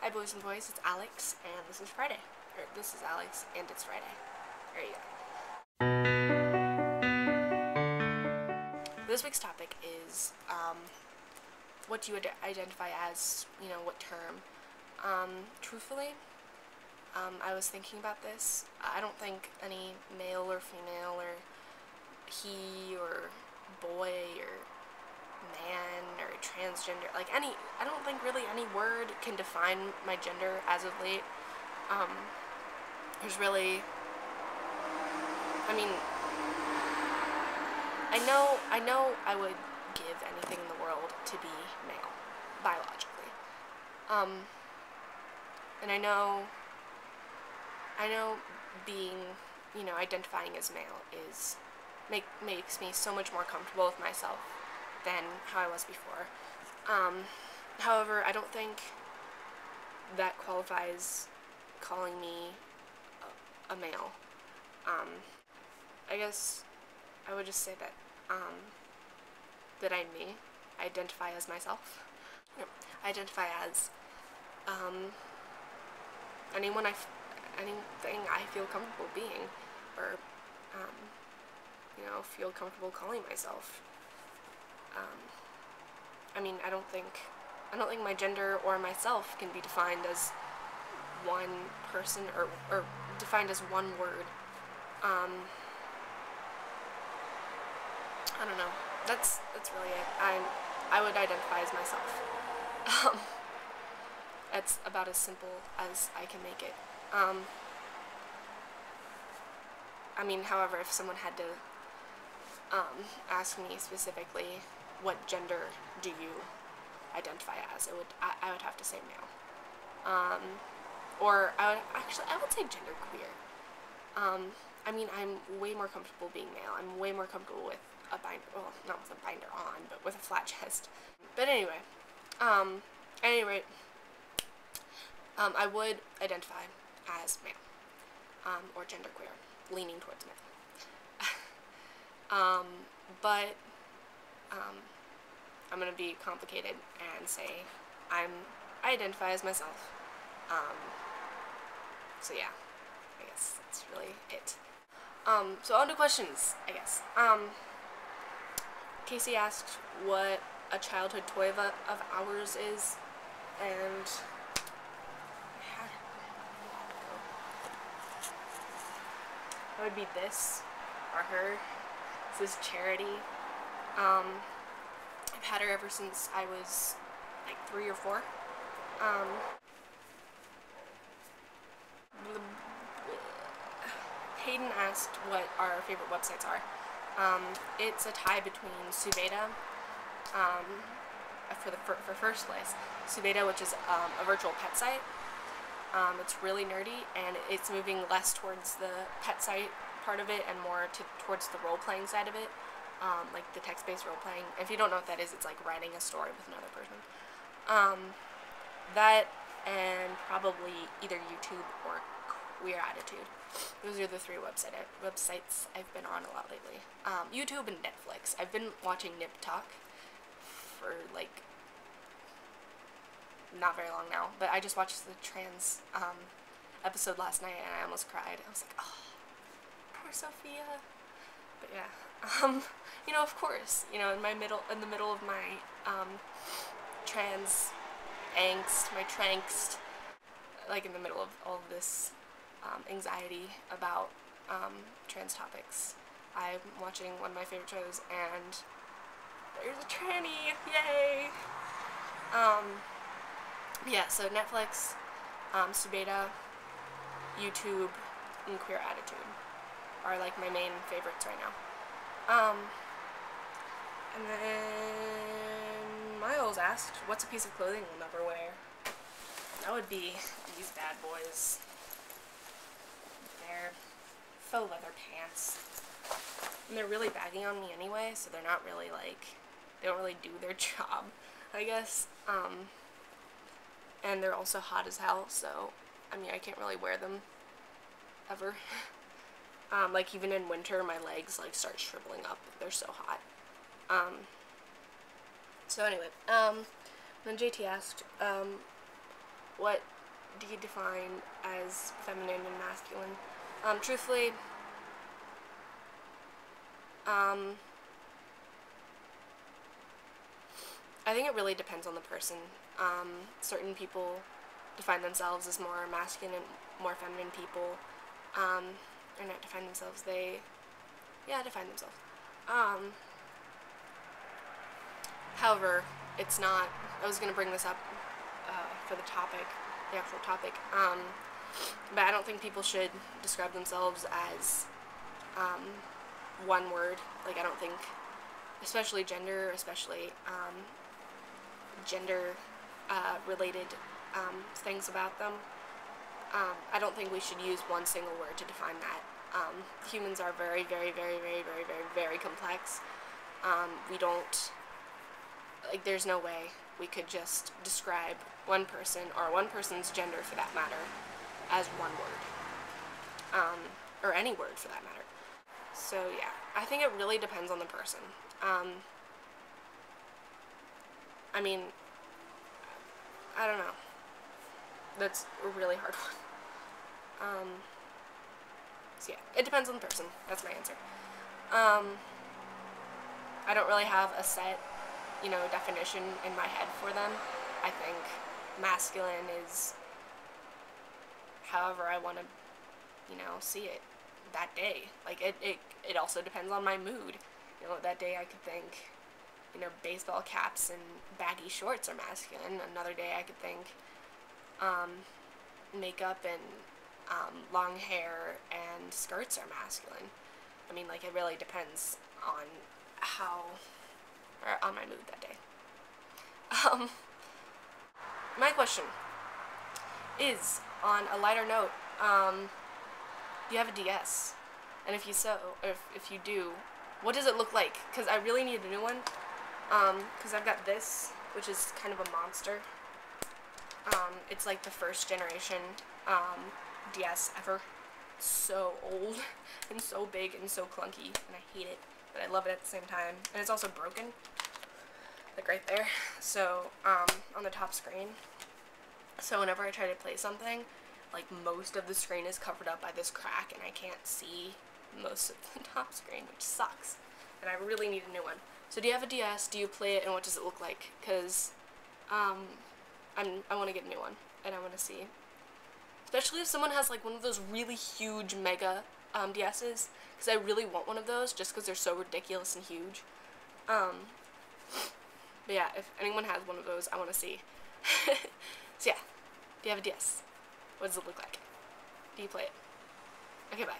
Hi boys and boys, it's Alex, and this is Friday. Or this is Alex, and it's Friday. There you go. This week's topic is, what do you identify as, what term. Truthfully, I was thinking about this. I don't think any male or female or he or boy or man or transgender, I don't think really any word can define my gender as of late. There's really, I know I would give anything in the world to be male, biologically. And I know being, identifying as male makes me so much more comfortable with myself than how I was before. However, I don't think that qualifies calling me a male. I guess I would just say that, that I'm me. I identify as myself. I identify as, anything I feel comfortable being, or, feel comfortable calling myself. I don't think my gender or myself can be defined as one person or defined as one word. I don't know. That's really it. I would identify as myself. It's about as simple as I can make it. However, if someone had to ask me specifically, what gender do you identify as, I would have to say male. Or I would say genderqueer. I'm way more comfortable being male. I'm way more comfortable with a binder, well, not with a binder on, but with a flat chest. But anyway, I would identify as male, or genderqueer, leaning towards male. I'm gonna be complicated and say I identify as myself. So yeah, I guess that's really it. So on to questions, I guess. Casey asked what a childhood toy of ours is, and it would be this, or her. This is Charity. I've had her ever since I was like 3 or 4. Hayden asked what our favorite websites are. It's a tie between Subeda, for first place, Subeda, which is a virtual pet site. It's really nerdy, and it's moving less towards the pet site part of it and more towards the role-playing side of it, like the text-based role-playing. If you don't know what that is, it's like writing a story with another person. That and probably either YouTube or Queer Attitude. Those are the 3 websites I've been on a lot lately. YouTube and Netflix. I've been watching Nip Talk for like not very long now, but I just watched the trans episode last night and I almost cried. I was like, oh, poor Sophia. But yeah, of course, in the middle of my trans angst, my trankst, like in the middle of all of this anxiety about trans topics, I'm watching one of my favorite shows, and there's a tranny, yay! Yeah, so Netflix, Subeda, YouTube, and Queer Attitude are like my main favorites right now. And then Miles asked, what's a piece of clothing we'll never wear? That would be these bad boys. They're faux leather pants. And they're really bagging on me anyway, so they're not really they don't really do their job, I guess. And they're also hot as hell, so, I can't really wear them ever. Even in winter, my legs, start shriveling up. They're so hot. So anyway, then JT asked, what do you define as feminine and masculine? Truthfully, I think it really depends on the person. Certain people define themselves as more masculine and more feminine people. Or not define themselves, define themselves. However, it's not, I was going to bring this up for the actual topic, but I don't think people should describe themselves as one word. Like, I don't think, especially gender related things about them. I don't think we should use one single word to define that. Humans are very, very, very, very, very, very, very complex. We don't, like, there's no way we could just describe one person, or one person's gender for that matter, as one word. Or any word for that matter. So yeah, I think it really depends on the person. I mean, I don't know. That's a really hard one. So yeah, it depends on the person. That's my answer. I don't really have a set, definition in my head for them. I think masculine is however I want to, see it that day. Like, it also depends on my mood. That day I could think, baseball caps and baggy shorts are masculine. Another day I could think makeup and long hair and skirts are masculine. I mean, like, it really depends on on my mood that day. My question is, on a lighter note, do you have a DS? And if you do, what does it look like? Because I really need a new one. Because I've got this, which is kind of a monster. It's like the first generation DS ever. It's so old and so big and so clunky, and I hate it, but I love it at the same time. And it's also broken, like right there. So on the top screen. So whenever I try to play something, like, most of the screen is covered up by this crack, and I can't see most of the top screen, which sucks. And I really need a new one. So do you have a DS? Do you play it? And what does it look like? Because I want to get a new one, and I want to see. Especially if someone has, like, one of those really huge mega DS's, because I really want one of those just because they're so ridiculous and huge. But yeah, if anyone has one of those, I want to see. So yeah, do you have a DS? What does it look like? Do you play it? Okay, bye.